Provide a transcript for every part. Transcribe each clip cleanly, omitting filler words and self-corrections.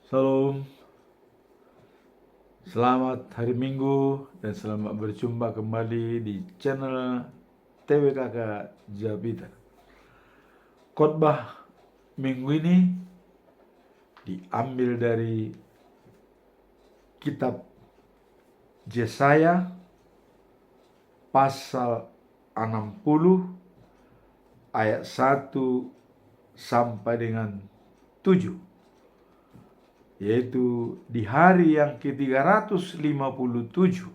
Salam, selamat hari Minggu dan selamat berjumpa kembali di channel TWKK Jabita. Khotbah minggu ini diambil dari kitab Yesaya pasal 60 ayat 1 sampai dengan 7. Yaitu di hari yang ke-357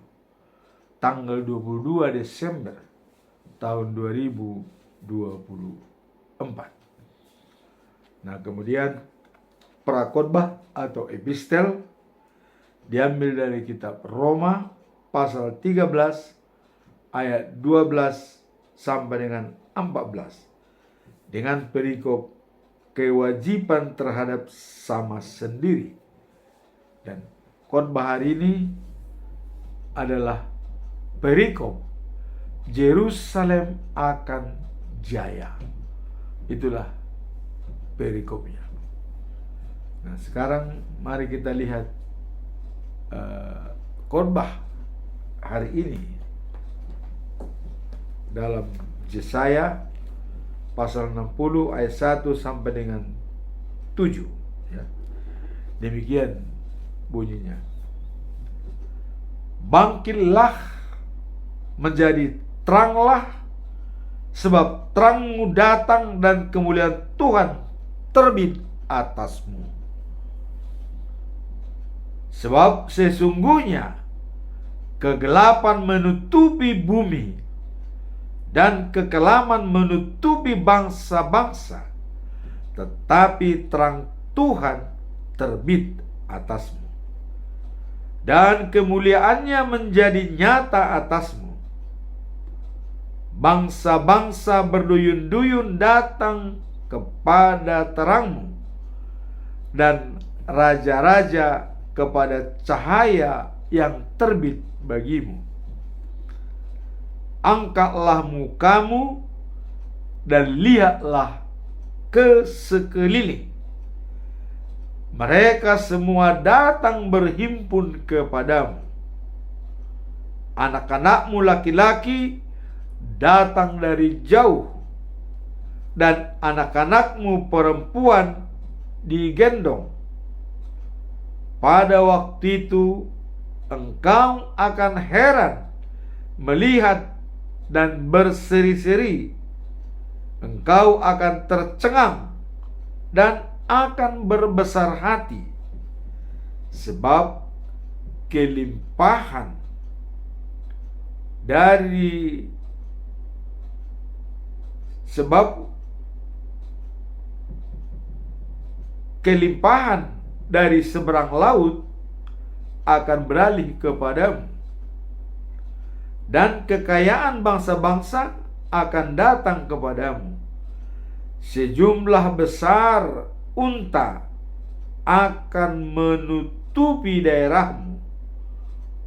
tanggal 22 Desember tahun 2024. Nah, kemudian prakhotbah atau epistel diambil dari kitab Roma pasal 13 ayat 12 sampai dengan 14 dengan perikop kewajiban terhadap sama sendiri. Dan khotbah hari ini adalah perikop Yerusalem akan jaya. Itulah perikopnya. Nah, sekarang mari kita lihat khotbah hari ini dalam Yesaya pasal 60 ayat 1 sampai dengan 7 ya. Demikian bunyinya. Bangkitlah menjadi teranglah, sebab terangmu datang dan kemuliaan Tuhan terbit atasmu. Sebab sesungguhnya kegelapan menutupi bumi dan kekelaman menutupi bangsa-bangsa, tetapi terang Tuhan terbit atasmu, dan kemuliaannya menjadi nyata atasmu. Bangsa-bangsa berduyun-duyun datang kepada terangmu, dan raja-raja kepada cahaya yang terbit bagimu. Angkatlah mukamu dan lihatlah ke sekeliling. Mereka semua datang berhimpun kepadamu. Anak-anakmu laki-laki datang dari jauh, dan anak-anakmu perempuan digendong. Pada waktu itu engkau akan heran melihat dan berseri-seri. Engkau akan tercengang dan akan berbesar hati, sebab kelimpahan dari seberang laut akan beralih kepadamu, dan kekayaan bangsa-bangsa akan datang kepadamu. Sejumlah besar unta akan menutupi daerahmu,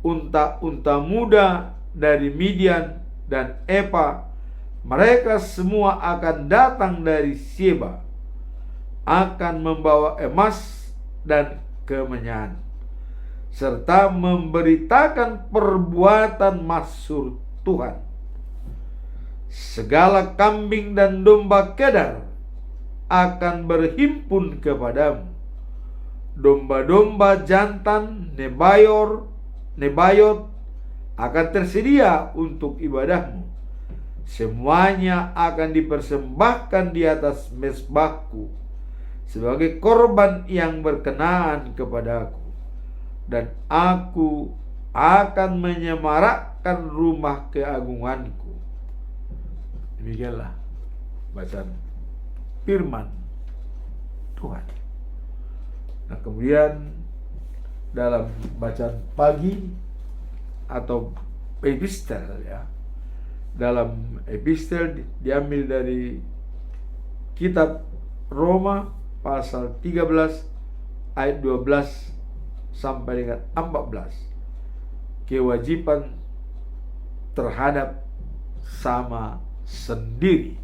unta-unta muda dari Midian dan Epa, mereka semua akan datang dari Sheba, akan membawa emas dan kemenyan, serta memberitakan perbuatan masyhur Tuhan. Segala kambing dan domba Kedar akan berhimpun kepadamu. Domba-domba jantan Nebayot akan tersedia untuk ibadahmu. Semuanya akan dipersembahkan di atas mezbahku sebagai korban yang berkenaan kepadaku. Dan aku akan menyemarakkan rumah keagunganku. Demikianlah bacaan firman Tuhan. Nah, kemudian dalam bacaan pagi atau epistel ya. Dalam epistel diambil dari kitab Roma pasal 13 ayat 12 sampai dengan 14. Kewajiban terhadap sama sendiri.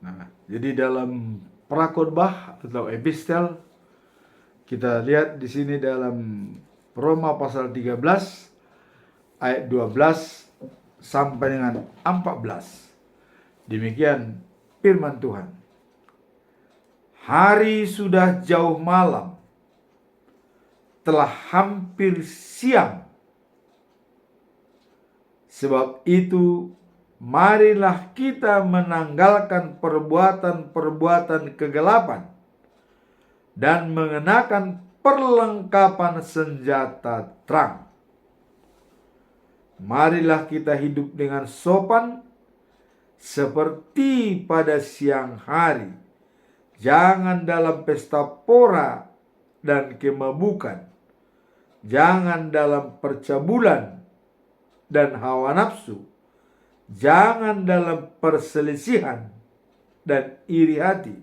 Nah, jadi dalam prakhotbah atau epistel. Kita lihat di sini dalam Roma pasal 13 ayat 12 sampai dengan 14. Demikian firman Tuhan. Hari sudah jauh malam, telah hampir siang. Sebab itu, marilah kita menanggalkan perbuatan-perbuatan kegelapan dan mengenakan perlengkapan senjata terang. Marilah kita hidup dengan sopan seperti pada siang hari. Jangan dalam pesta pora dan kemabukan. Jangan dalam percabulan dan hawa nafsu. Jangan dalam perselisihan dan iri hati.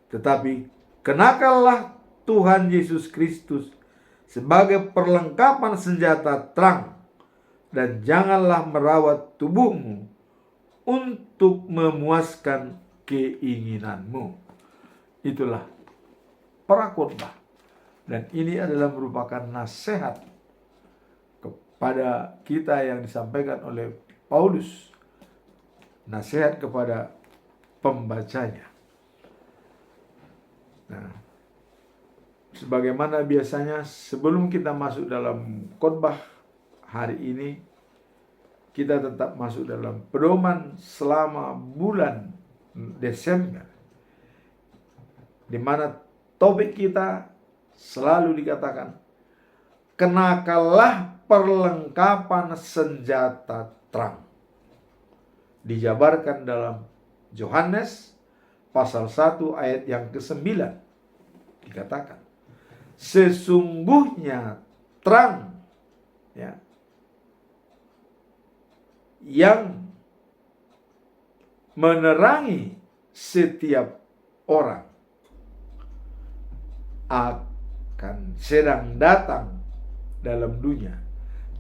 Tetapi kenakanlah Tuhan Yesus Kristus sebagai perlengkapan senjata terang. Dan janganlah merawat tubuhmu untuk memuaskan keinginanmu. Itulah prakhotbah. Dan ini adalah merupakan nasihat kepada kita yang disampaikan oleh Paulus. Nasihat kepada pembacanya. Nah, sebagaimana biasanya sebelum kita masuk dalam khotbah hari ini, kita tetap masuk dalam pedoman selama bulan Desember, di mana topik kita selalu dikatakan, kenakanlah perlengkapan senjata terang. Dijabarkan dalam Yohanes pasal 1 ayat yang ke-9. Dikatakan, sesungguhnya terang, ya, yang menerangi setiap orang akan sedang datang dalam dunia.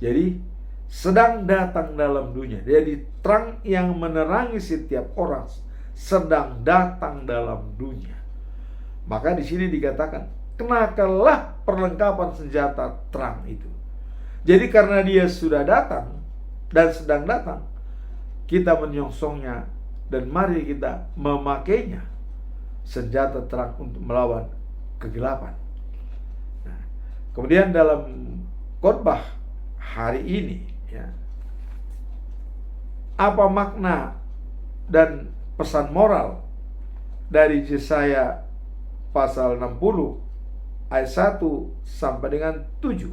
Jadi sedang datang dalam dunia. Jadi terang yang menerangi setiap orang sedang datang dalam dunia. Maka di sini dikatakan, kenakanlah perlengkapan senjata terang itu. Jadi karena dia sudah datang dan sedang datang, kita menyongsongnya dan mari kita memakainya, senjata terang untuk melawan kegelapan. Nah, kemudian dalam khotbah hari ini, ya, apa makna dan pesan moral dari Yesaya pasal 60 ayat 1 sampai dengan 7?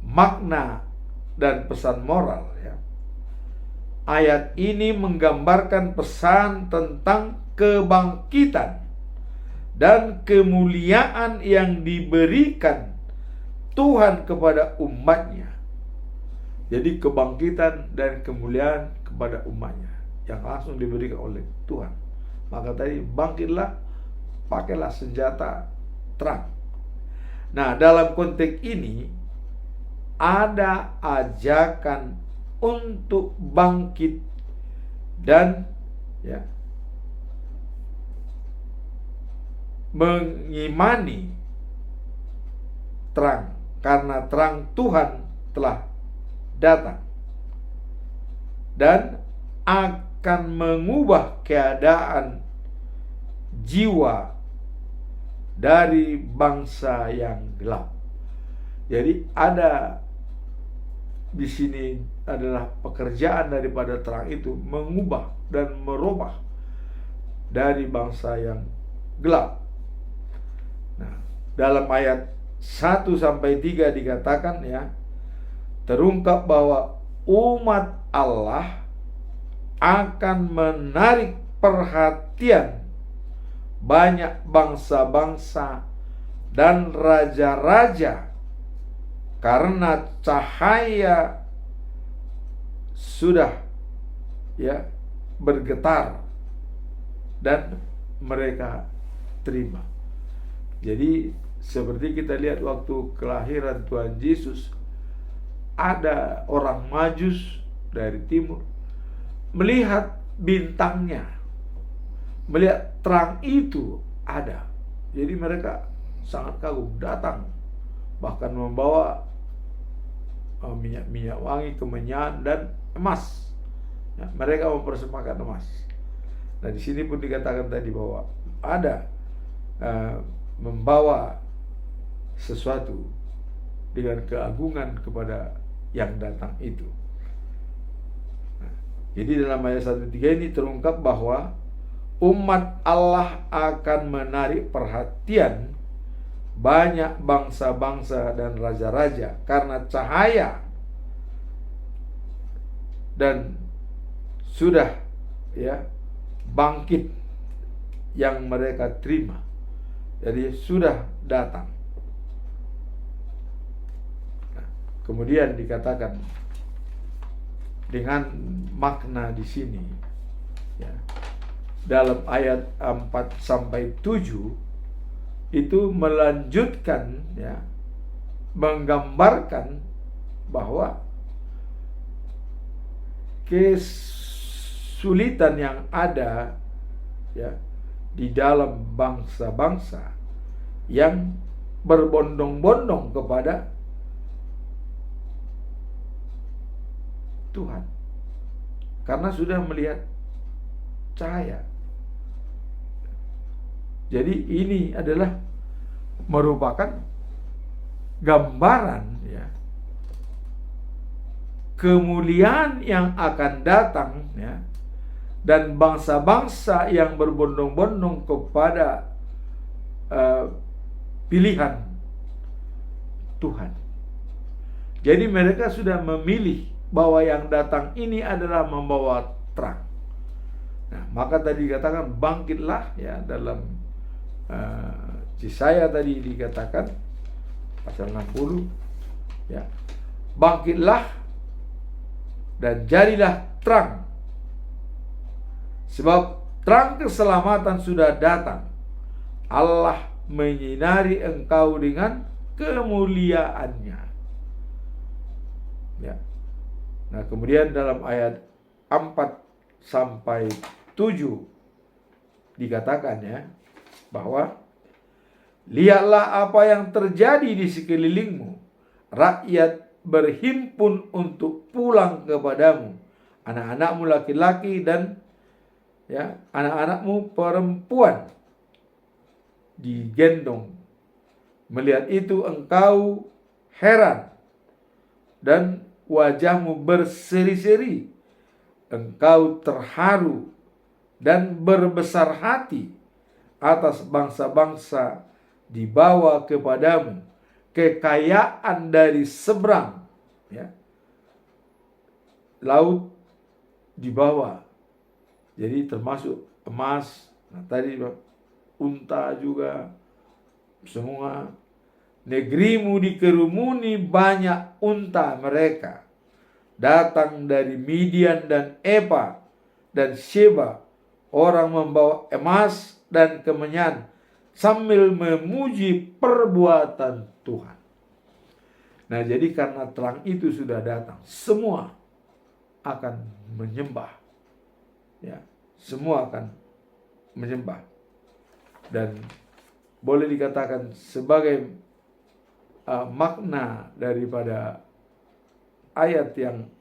Makna dan pesan moral, ya. Ayat ini menggambarkan pesan tentang kebangkitan dan kemuliaan yang diberikan Tuhan kepada umatnya. Jadi kebangkitan dan kemuliaan kepada umatnya yang langsung diberikan oleh Tuhan. Maka tadi bangkitlah, pakailah senjata terang. Nah, dalam konteks ini ada ajakan untuk bangkit dan, ya, mengimani terang, karena terang Tuhan telah datang dan akan mengubah keadaan jiwa dari bangsa yang gelap. Jadi ada di sini adalah pekerjaan daripada terang itu mengubah dan merubah dari bangsa yang gelap. Nah, dalam ayat 1 sampai 3 dikatakan, ya, terungkap bahwa umat Allah akan menarik perhatian banyak bangsa-bangsa dan raja-raja karena cahaya sudah, ya, bergetar dan mereka terima. Jadi seperti kita lihat waktu kelahiran Tuhan Yesus, ada orang Majus dari timur melihat bintangnya, melihat terang itu ada. Jadi mereka sangat kagum, datang bahkan membawa minyak wangi, kemenyan, dan emas. Ya, mereka mempersembahkan emas. Nah, di sini pun dikatakan tadi bahwa ada membawa sesuatu dengan keagungan kepada yang datang itu. Nah, jadi dalam ayat 1-3 ini terungkap bahwa umat Allah akan menarik perhatian banyak bangsa-bangsa dan raja-raja karena cahaya dan sudah bangkit yang mereka terima. Jadi sudah datang. Nah, kemudian dikatakan dengan makna di sini, dalam ayat 4-7 itu melanjutkan, menggambarkan bahwa kesulitan yang ada di dalam bangsa-bangsa yang berbondong-bondong kepada Tuhan karena sudah melihat cahaya. Jadi ini adalah merupakan gambaran kemuliaan yang akan datang dan bangsa-bangsa yang berbondong-bondong kepada pilihan Tuhan. Jadi mereka sudah memilih bahwa yang datang ini adalah membawa terang. Nah, maka tadi dikatakan bangkitlah dalam Yesaya tadi dikatakan pasal 60 bangkitlah dan jadilah terang, sebab terang keselamatan sudah datang. Allah menyinari engkau dengan kemuliaannya. Nah, kemudian dalam ayat 4-7 dikatakan bahwa lihatlah apa yang terjadi di sekelilingmu, rakyat berhimpun untuk pulang kepadamu, anak-anakmu laki-laki dan anak-anakmu perempuan digendong. Melihat itu engkau heran dan wajahmu berseri-seri, engkau terharu dan berbesar hati atas bangsa-bangsa dibawa kepadamu, kekayaan dari seberang laut dibawa. Jadi termasuk emas, tadi unta juga, semua. Negerimu dikerumuni banyak unta mereka, datang dari Midian dan Epa dan Sheba, orang membawa emas dan kemenyan sambil memuji perbuatan Tuhan. Nah, jadi karena terang itu sudah datang, semua akan menyembah. Semua akan menyembah. Dan boleh dikatakan sebagai makna daripada ayat yang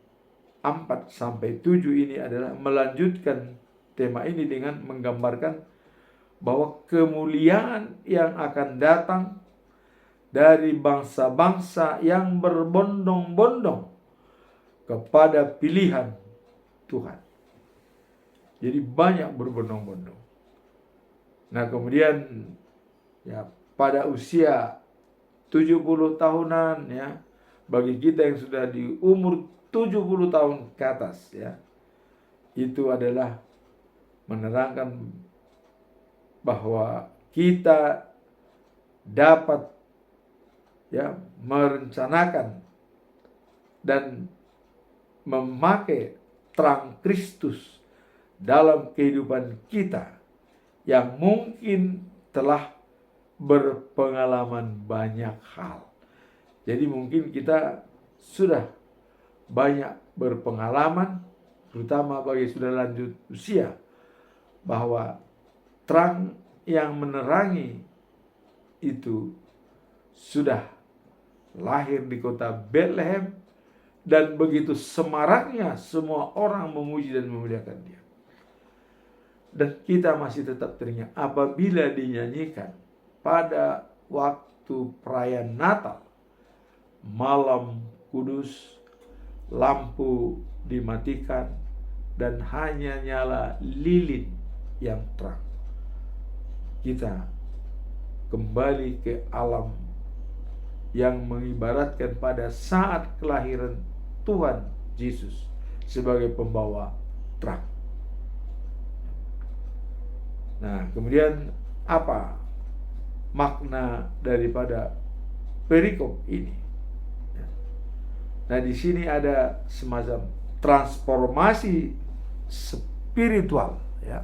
4-7 ini adalah melanjutkan tema ini dengan menggambarkan bahwa kemuliaan yang akan datang dari bangsa-bangsa yang berbondong-bondong kepada pilihan Tuhan. Jadi banyak berbondong-bondong. Nah, kemudian pada usia 70 tahunan bagi kita yang sudah di umur 70 tahun ke atas itu adalah menerangkan bahwa kita dapat merencanakan dan memakai terang Kristus dalam kehidupan kita yang mungkin telah berpengalaman banyak hal. Jadi mungkin kita sudah banyak berpengalaman terutama bagi sudah lanjut usia, bahwa terang yang menerangi itu sudah lahir di kota Bethlehem, dan begitu semaraknya semua orang memuji dan memuliakan Dia. Dan kita masih tetap teringat apabila dinyanyikan pada waktu perayaan Natal, malam kudus, lampu dimatikan, dan hanya nyala lilin yang terang. Kita kembali ke alam yang mengibaratkan pada saat kelahiran Tuhan Yesus sebagai pembawa terang. Nah, kemudian apa makna daripada perikop ini? Nah, di sini ada semacam transformasi spiritual, ya.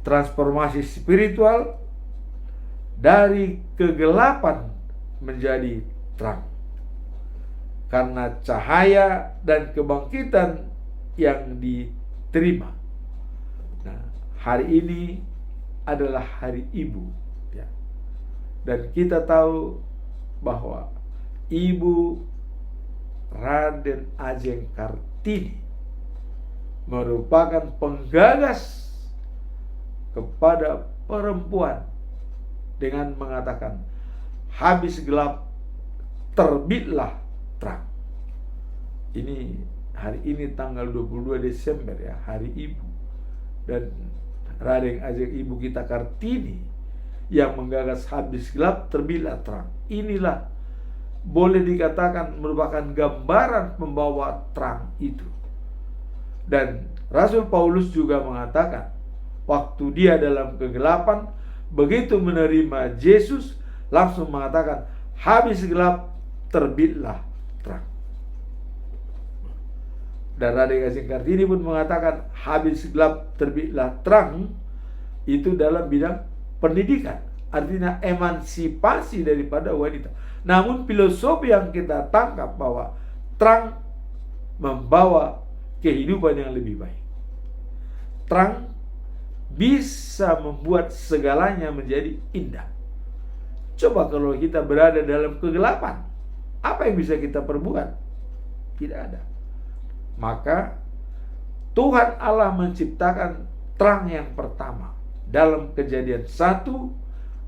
Transformasi spiritual dari kegelapan menjadi terang. Karena cahaya dan kebangkitan yang diterima. Nah, hari ini adalah hari Ibu, ya. Dan kita tahu bahwa Ibu Raden Ajeng Kartini merupakan penggagas kepada perempuan dengan mengatakan, habis gelap terbitlah terang. Ini hari ini tanggal 22 Desember, ya, hari Ibu. Dan Raden Ajeng Ibu kita Kartini yang menggagas habis gelap terbitlah terang. Inilah boleh dikatakan merupakan gambaran pembawa terang itu. Dan Rasul Paulus juga mengatakan, waktu dia dalam kegelapan, begitu menerima Yesus, langsung mengatakan, habis gelap terbitlah terang. Dan Raden Ajeng Kartini pun mengatakan, habis gelap terbitlah terang, itu dalam bidang pendidikan, artinya emansipasi daripada wanita. Namun filosofi yang kita tangkap bahwa terang membawa kehidupan yang lebih baik. Terang bisa membuat segalanya menjadi indah. Coba kalau kita berada dalam kegelapan, apa yang bisa kita perbuat? Tidak ada. Maka Tuhan Allah menciptakan terang yang pertama. Dalam Kejadian 1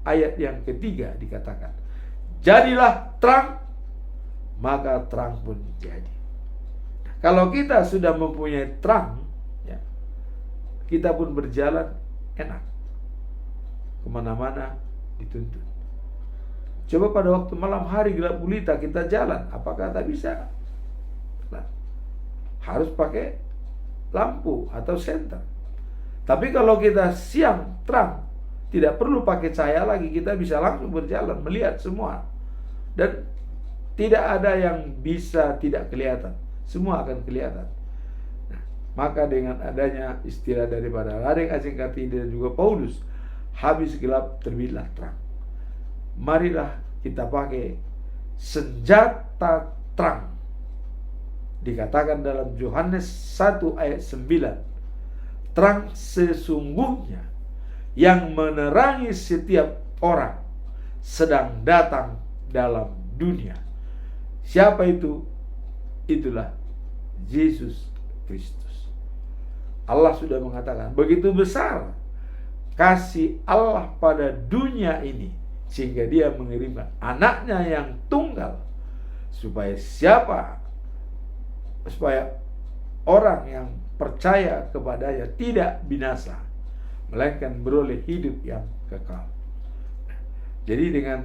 ayat yang ketiga dikatakan, jadilah terang, maka terang pun jadi. Kalau kita sudah mempunyai terang, ya, kita pun berjalan enak, kemana-mana dituntun. Coba pada waktu malam hari gelap gulita kita jalan, apakah tak bisa? Nah, harus pakai lampu atau senter. Tapi kalau kita siang terang, tidak perlu pakai cahaya lagi, kita bisa langsung berjalan, melihat semua. Dan tidak ada yang bisa tidak kelihatan, semua akan kelihatan. Nah, maka dengan adanya istilah daripada Raden Ajeng Kartini dan juga Paulus, habis gelap terbitlah terang. Marilah kita pakai senjata terang. Dikatakan dalam Yohanes 1 ayat 9, terang sesungguhnya yang menerangi setiap orang sedang datang dalam dunia. Siapa itu? Itulah Yesus Kristus. Allah sudah mengatakan, begitu besar kasih Allah pada dunia ini, sehingga dia mengirimkan anaknya yang tunggal, supaya orang yang percaya kepadanya tidak binasa, melainkan beroleh hidup yang kekal. Jadi dengan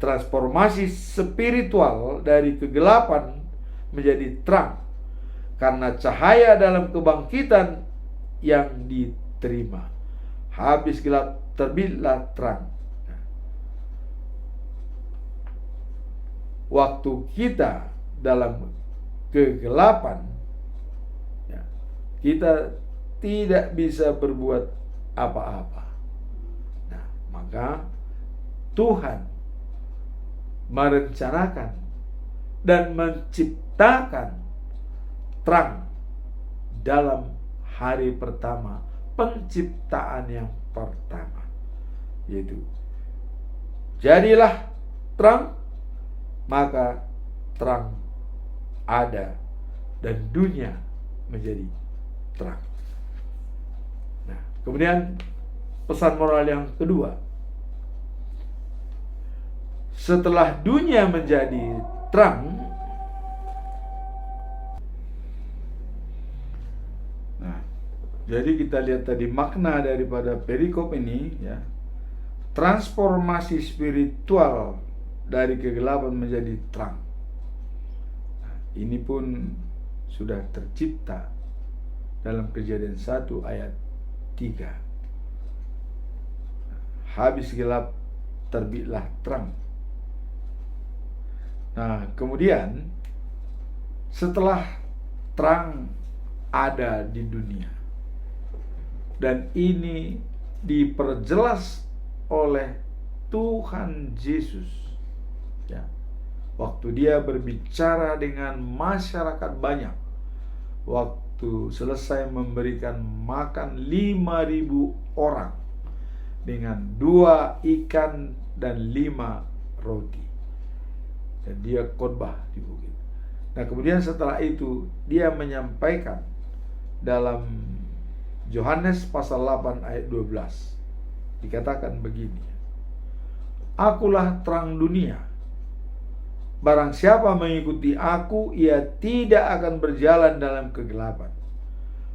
transformasi spiritual dari kegelapan menjadi terang, karena cahaya dalam kebangkitan yang diterima, habis gelap terbitlah terang. Waktu kita dalam kegelapan, ya, kita tidak bisa berbuat apa-apa. Nah, maka Tuhan merencanakan dan menciptakan terang dalam hari pertama penciptaan yang pertama, yaitu jadilah terang, maka terang ada dan dunia menjadi terang. Nah, kemudian pesan moral yang kedua, setelah dunia menjadi terang, nah, jadi kita lihat tadi makna daripada perikop ini, ya, transformasi spiritual dari kegelapan menjadi terang. Nah, ini pun sudah tercipta dalam Kejadian 1 ayat 3. Habis gelap, terbitlah terang. Nah, kemudian setelah terang ada di dunia, dan ini diperjelas oleh Tuhan Yesus, ya, waktu dia berbicara dengan masyarakat banyak, waktu selesai memberikan makan 5.000 orang dengan 2 ikan dan 5 roti, dan dia khotbah di bukit. Nah, kemudian setelah itu dia menyampaikan dalam Yohanes pasal 8 ayat 12, dikatakan begini, akulah terang dunia, barang siapa mengikuti aku, ia tidak akan berjalan dalam kegelapan,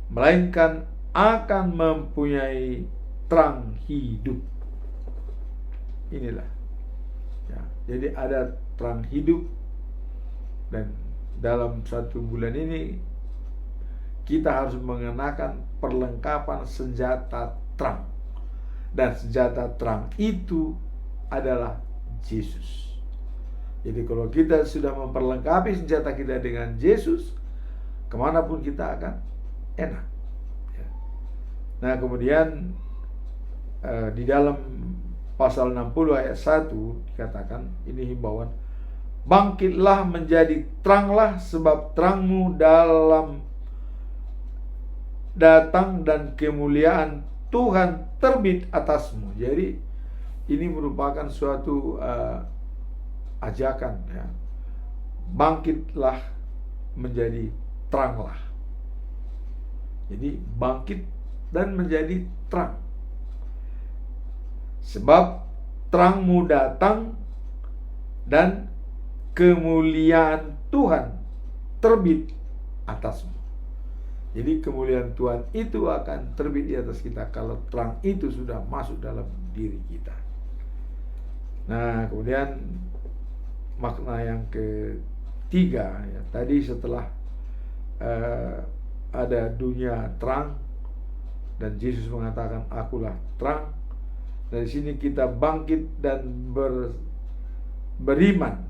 melainkan akan mempunyai terang hidup. Inilah, ya, jadi ada terang hidup, dan dalam 1 bulan ini kita harus mengenakan perlengkapan senjata terang, dan senjata terang itu adalah Yesus. Jadi kalau kita sudah memperlengkapi senjata kita dengan Yesus, kemanapun kita akan enak, ya. Nah, kemudian di dalam pasal 60 ayat 1 dikatakan, ini himbauan, bangkitlah menjadi teranglah, sebab terangmu dalam datang dan kemuliaan Tuhan terbit atasmu. Jadi ini merupakan suatu ajakan, ya. Bangkitlah menjadi teranglah. Jadi bangkit dan menjadi terang, sebab terangmu datang dan kemuliaan Tuhan terbit atasmu. Jadi kemuliaan Tuhan itu akan terbit di atas kita kalau terang itu sudah masuk dalam diri kita. Nah, kemudian makna yang ketiga, ya, tadi setelah ada dunia terang dan Yesus mengatakan akulah terang, dari sini kita bangkit dan beriman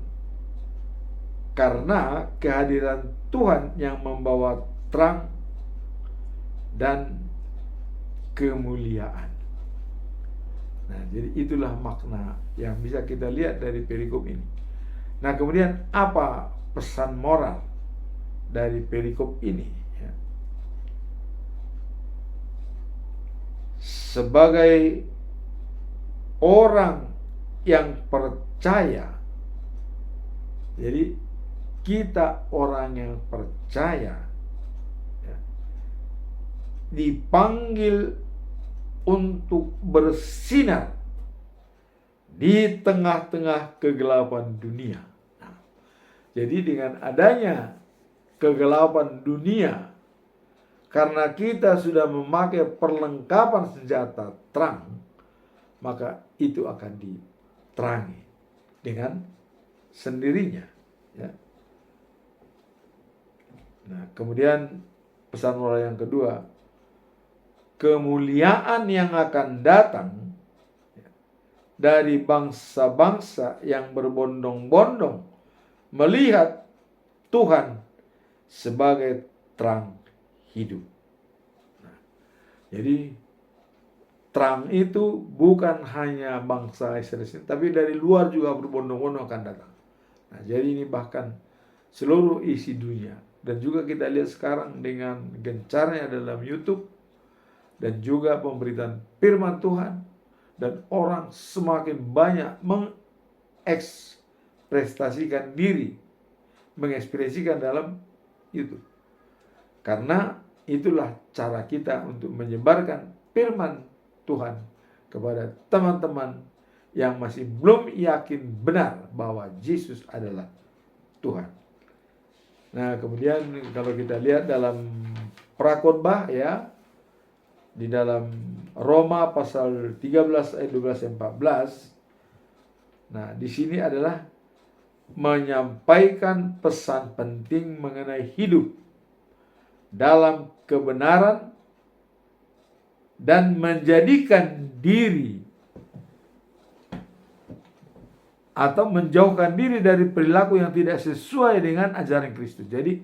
karena kehadiran Tuhan yang membawa terang dan kemuliaan. Nah, jadi itulah makna yang bisa kita lihat dari perikop ini. Nah, kemudian apa pesan moral dari perikop ini, ya? Sebagai orang yang percaya, jadi kita orang yang percaya, ya, dipanggil untuk bersinar di tengah-tengah kegelapan dunia. Nah, jadi dengan adanya kegelapan dunia, karena kita sudah memakai perlengkapan senjata terang, maka itu akan diterangi dengan sendirinya, ya. Nah, kemudian pesan moral yang kedua, kemuliaan yang akan datang dari bangsa-bangsa yang berbondong-bondong melihat Tuhan sebagai terang hidup. Nah, jadi terang itu bukan hanya bangsa Israel, tapi dari luar juga berbondong-bondong akan datang. Nah, jadi ini bahkan seluruh isi dunia dan juga kita lihat sekarang dengan gencarnya dalam YouTube dan juga pemberitaan firman Tuhan, dan orang semakin banyak mengekspresikan diri, mengekspresikan dalam YouTube. Karena itulah cara kita untuk menyebarkan firman Tuhan kepada teman-teman yang masih belum yakin benar bahwa Yesus adalah Tuhan. Nah, kemudian kalau kita lihat dalam Prakhotbah ya, di dalam Roma pasal 13 ayat 12 dan 14. Nah, di sini adalah menyampaikan pesan penting mengenai hidup dalam kebenaran dan menjadikan diri atau menjauhkan diri dari perilaku yang tidak sesuai dengan ajaran Kristus. Jadi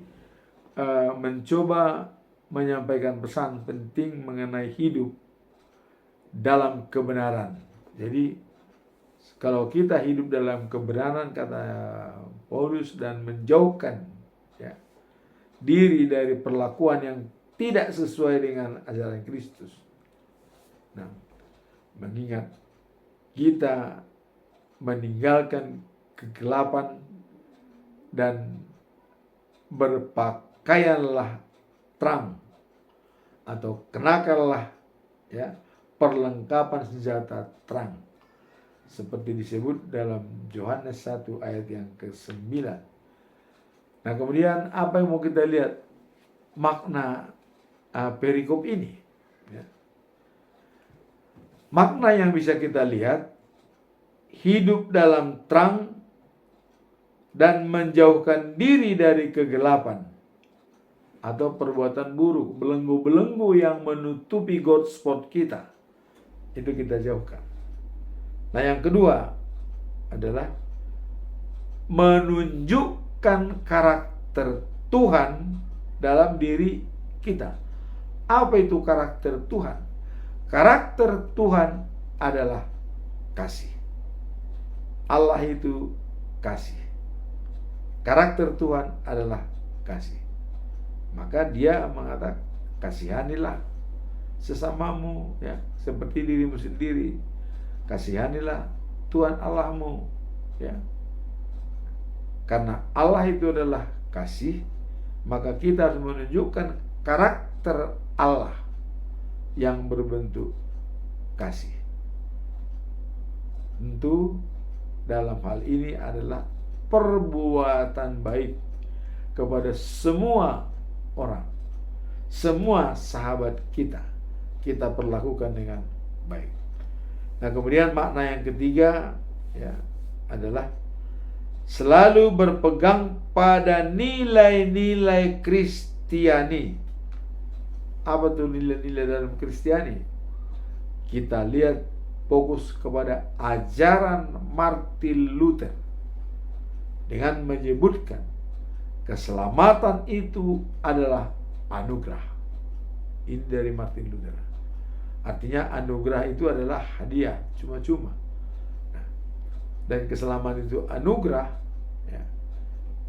mencoba menyampaikan pesan penting mengenai hidup dalam kebenaran. Jadi kalau kita hidup dalam kebenaran, kata Paulus, dan menjauhkan ya, diri dari perlakuan yang tidak sesuai dengan ajaran Kristus. Nah, mengingat kita meninggalkan kegelapan dan berpakaianlah terang, atau kenakanlah ya perlengkapan senjata terang, seperti disebut dalam Yohanes 1 ayat yang ke-9. Nah, kemudian apa yang mau kita lihat makna perikop ini ya. Makna yang bisa kita lihat, hidup dalam terang dan menjauhkan diri dari kegelapan atau perbuatan buruk, belenggu-belenggu yang menutupi God spot kita, itu kita jauhkan. Nah, yang kedua adalah menunjukkan karakter Tuhan dalam diri kita. Apa itu karakter Tuhan? Karakter Tuhan adalah kasih. Allah itu kasih. Karakter Tuhan adalah kasih. Maka dia mengatakan, kasihanilah sesamamu ya, seperti dirimu sendiri. Kasihanilah Tuhan Allahmu ya. Karena Allah itu adalah kasih, maka kita harus menunjukkan karakter Allah yang berbentuk kasih. Tentu dalam hal ini adalah perbuatan baik kepada semua orang, semua sahabat kita perlakukan dengan baik. Nah, kemudian makna yang ketiga ya adalah selalu berpegang pada nilai-nilai Kristiani. Apa tuh nilai-nilai dalam Kristiani? Kita lihat fokus kepada ajaran Martin Luther dengan menyebutkan keselamatan itu adalah anugerah. Ini dari Martin Luther. Artinya anugerah itu adalah hadiah, cuma-cuma. Nah, dan keselamatan itu anugerah ya.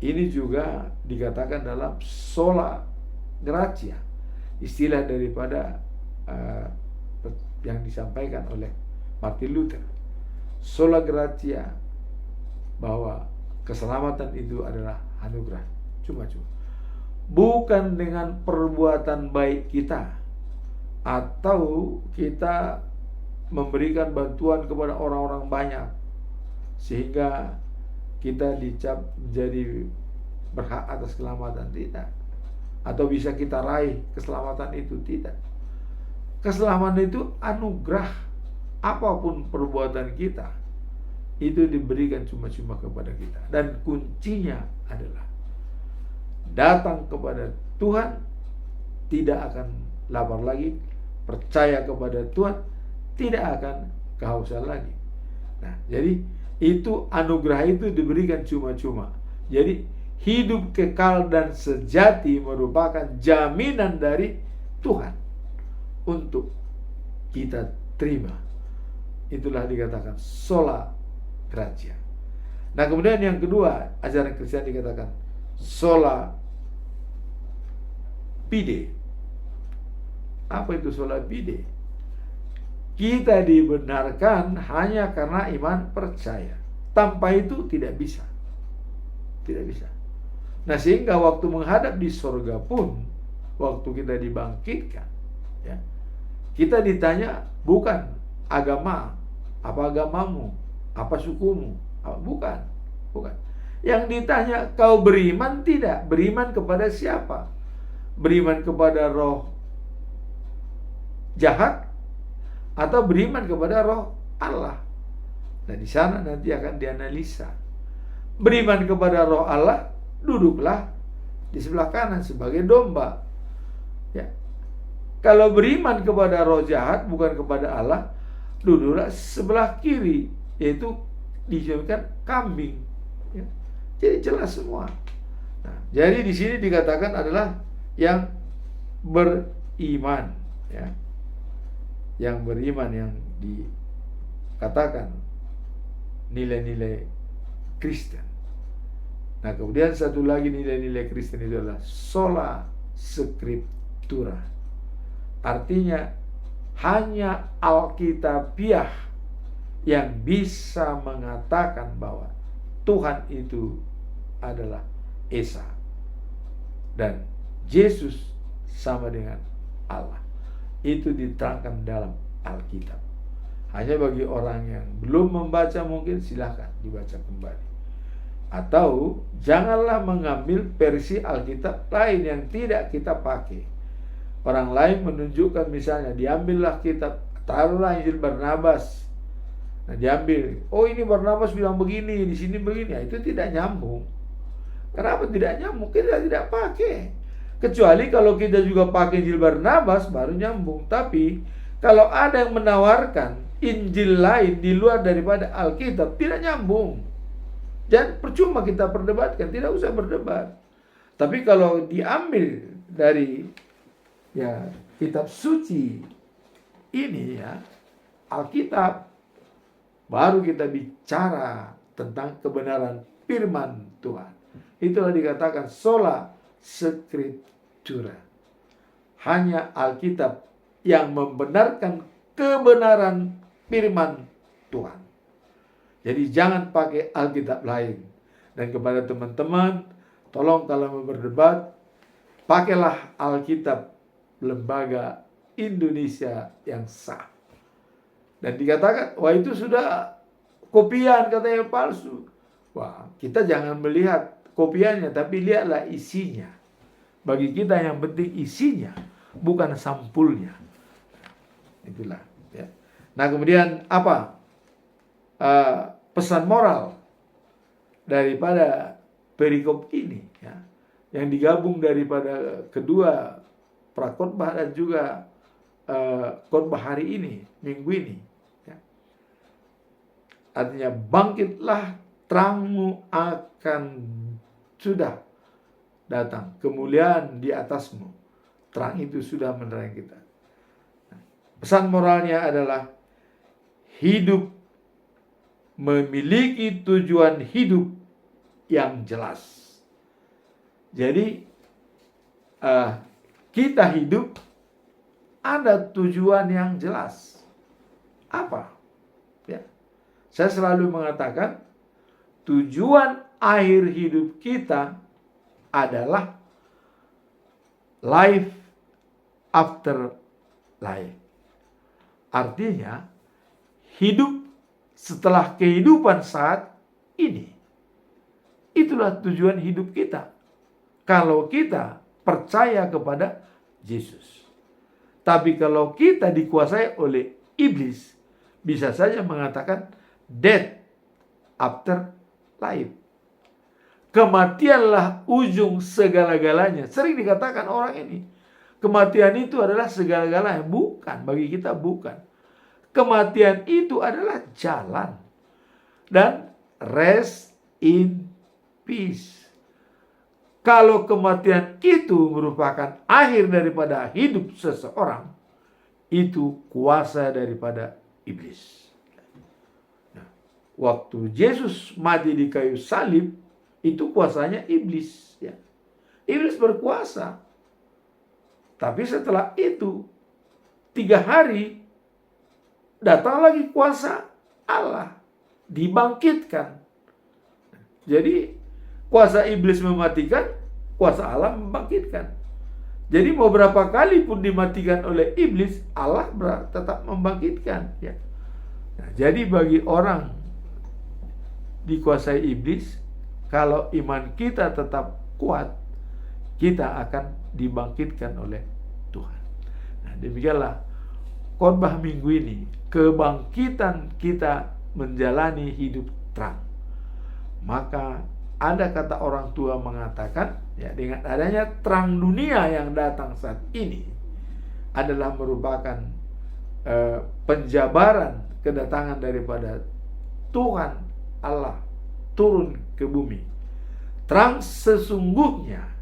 Ini juga dikatakan dalam sola gratia, istilah daripada yang disampaikan oleh Martin Luther. Sola gratia, bahwa keselamatan itu adalah anugerah, cuma-cuma. Bukan dengan perbuatan baik kita, atau kita memberikan bantuan kepada orang-orang banyak sehingga kita dicap menjadi berhak atas keselamatan, tidak. Atau bisa kita raih keselamatan itu, tidak. Keselamatan itu anugerah. Apapun perbuatan kita, itu diberikan cuma-cuma kepada kita. Dan kuncinya adalah datang kepada Tuhan, tidak akan lapar lagi. Percaya kepada Tuhan, tidak akan kehausan lagi. Nah, jadi itu anugerah itu diberikan cuma-cuma. Jadi hidup kekal dan sejati merupakan jaminan dari Tuhan untuk kita terima. Itulah dikatakan sola gratia. Nah, kemudian yang kedua, ajaran Kristen dikatakan sola fide. Apa itu sola fide? Kita dibenarkan hanya karena iman percaya. Tanpa itu tidak bisa. Tidak bisa. Nah, sehingga waktu menghadap di surga pun, waktu kita dibangkitkan, ya, kita ditanya bukan agama, apa agamamu, apa sukumu, bukan. Yang ditanya, kau beriman tidak? Beriman kepada siapa? Beriman kepada roh jahat atau beriman kepada roh Allah? Nah, di sana nanti akan dianalisa. Beriman kepada roh Allah, duduklah di sebelah kanan sebagai domba. Ya. Kalau beriman kepada roh jahat, bukan kepada Allah, duduklah sebelah kiri, yaitu dijadikan kambing. Ya. Jadi jelas semua. Nah, jadi di sini dikatakan adalah yang beriman, ya. Yang beriman, yang dikatakan nilai-nilai Kristen. Nah, kemudian satu lagi nilai-nilai Kristen itu adalah sola scriptura. Artinya hanya Alkitabiah yang bisa mengatakan bahwa Tuhan itu adalah Esa dan Yesus sama dengan Allah. Itu diterangkan dalam Alkitab. Hanya bagi orang yang belum membaca mungkin silahkan dibaca kembali. Atau janganlah mengambil versi Alkitab lain yang tidak kita pakai. Orang lain menunjukkan, misalnya diambillah kitab, taruhlah Injil Barnabas. Nah, diambil, oh ini Barnabas bilang begini, di sini begini. Nah, itu tidak nyambung. Kenapa tidak nyambung? Kita tidak pakai. Kecuali kalau kita juga pakai Injil Barnabas baru nyambung. Tapi kalau ada yang menawarkan Injil lain di luar daripada Alkitab, tidak nyambung. Dan percuma kita perdebatkan, tidak usah berdebat. Tapi kalau diambil dari kitab suci ini, ya, Alkitab, baru kita bicara tentang kebenaran firman Tuhan. Itulah dikatakan sola scriptura. Hanya Alkitab yang membenarkan kebenaran firman Tuhan. Jadi jangan pakai Alkitab lain. Dan kepada teman-teman, tolong kalau mau berdebat, pakailah Alkitab Lembaga Indonesia yang sah. Dan dikatakan, wah itu sudah kopian, katanya palsu. Wah, kita jangan melihat kopiannya, tapi lihatlah isinya. Bagi kita yang penting isinya, bukan sampulnya. Itulah. Ya. Nah, kemudian apa? Pesan moral daripada perikop ini, ya, yang digabung daripada kedua prakhotbah dan juga khotbah hari ini, minggu ini, ya. Artinya bangkitlah, terangmu akan sudah datang, kemuliaan di atasmu, terang itu sudah menerangi kita. Pesan moralnya adalah hidup memiliki tujuan hidup yang jelas. Jadi kita hidup ada tujuan yang jelas. Apa? Ya. Saya selalu mengatakan tujuan akhir hidup kita adalah life after life. Artinya hidup setelah kehidupan saat ini. Itulah tujuan hidup kita. Kalau kita percaya kepada Yesus. Tapi kalau kita dikuasai oleh iblis, bisa saja mengatakan death after life. Kematianlah ujung segala-galanya. Sering dikatakan orang ini, kematian itu adalah segala-galanya. Bukan, bagi kita bukan. Kematian itu adalah jalan. Dan rest in peace. Kalau kematian itu merupakan akhir daripada hidup seseorang, itu kuasa daripada iblis. Nah, waktu Yesus mati di kayu salib, itu kuasanya iblis. Ya. Iblis berkuasa. Tapi setelah itu 3 hari datang lagi kuasa Allah, dibangkitkan. Jadi kuasa iblis mematikan, kuasa Allah membangkitkan. Jadi mau berapa kali pun dimatikan oleh iblis, Allah tetap membangkitkan. Ya. Nah, jadi bagi orang dikuasai iblis, kalau iman kita tetap kuat, kita akan dibangkitkan oleh Tuhan. Nah, demikianlah khotbah minggu ini, kebangkitan kita menjalani hidup terang. Maka ada kata orang tua mengatakan, ya, dengan adanya terang dunia yang datang saat ini adalah merupakan penjabaran kedatangan daripada Tuhan Allah turun ke bumi. Terang sesungguhnya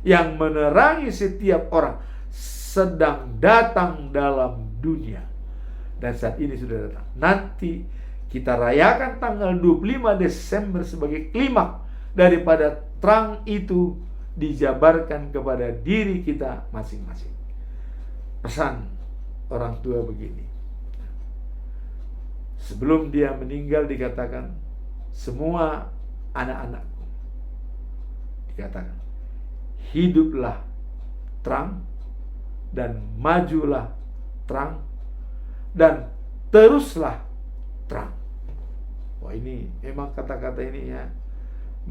yang menerangi setiap orang sedang datang dalam dunia. Dan saat ini sudah datang. Nanti kita rayakan tanggal 25 Desember sebagai klimaks daripada terang itu dijabarkan kepada diri kita masing-masing. Pesan orang tua begini. Sebelum dia meninggal dikatakan, semua anak-anakku, dikatakan, hiduplah terang dan majulah terang dan teruslah terang. Wah, ini memang kata-kata ini ya,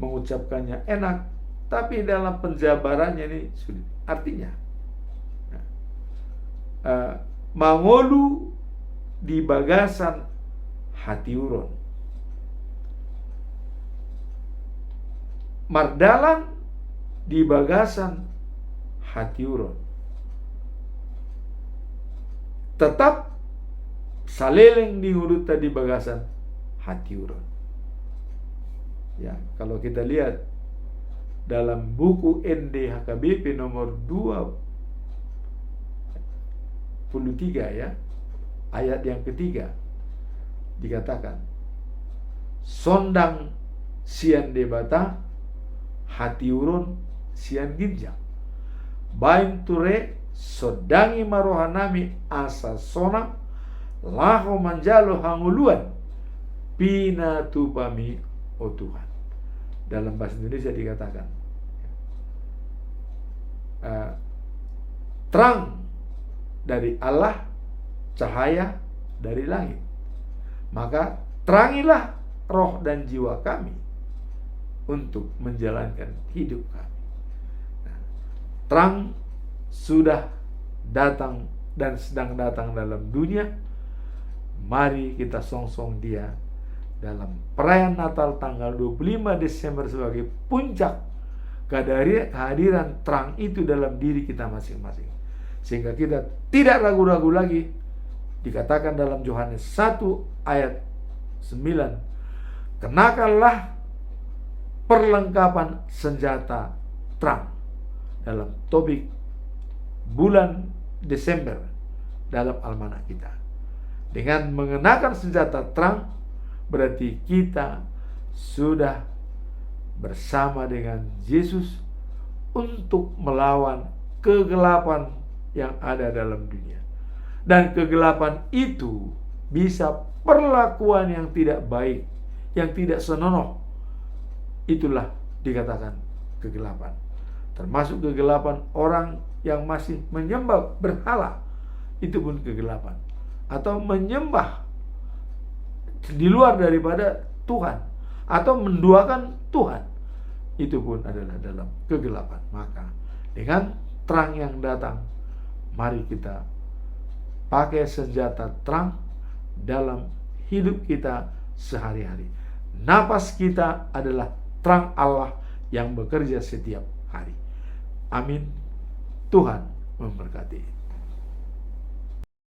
mengucapkannya enak, tapi dalam penjabarannya ini sulit. Artinya, mangolu di bagasan hati urun, mardalan di bagasan hati urun, tetap saleleng di huruta di bagasan hati urun. Ya, kalau kita lihat dalam buku NDHKBP nomor 23 ya, ayat yang ketiga dikatakan, sondang sian debata hati urun sian ginjang bain ture sodangi marohanami asa sonam laho manjalo hanguluan pina tupami o Tuhan. Dalam bahasa Indonesia dikatakan, terang dari Allah, cahaya dari langit. Maka terangilah roh dan jiwa kami untuk menjalankan hidup kami. Nah, terang sudah datang dan sedang datang dalam dunia. Mari kita songsong dia dalam perayaan Natal tanggal 25 Desember sebagai puncak kehadiran terang itu dalam diri kita masing-masing. Sehingga kita tidak ragu-ragu lagi. Dikatakan dalam Yohanes 1 ayat 9, kenakanlah perlengkapan senjata terang dalam topik bulan Desember dalam almanak kita. Dengan mengenakan senjata terang, berarti kita sudah bersama dengan Yesus untuk melawan kegelapan yang ada dalam dunia. Dan kegelapan itu bisa perlakuan yang tidak baik, yang tidak senonoh. Itulah dikatakan kegelapan. Termasuk kegelapan orang yang masih menyembah berhala, itu pun kegelapan. Atau menyembah di luar daripada Tuhan, atau menduakan Tuhan, itu pun adalah dalam kegelapan. Maka dengan terang yang datang, mari kita pakai senjata terang dalam hidup kita sehari-hari. Napas kita adalah terang Allah yang bekerja setiap hari. Amin. Tuhan memberkati.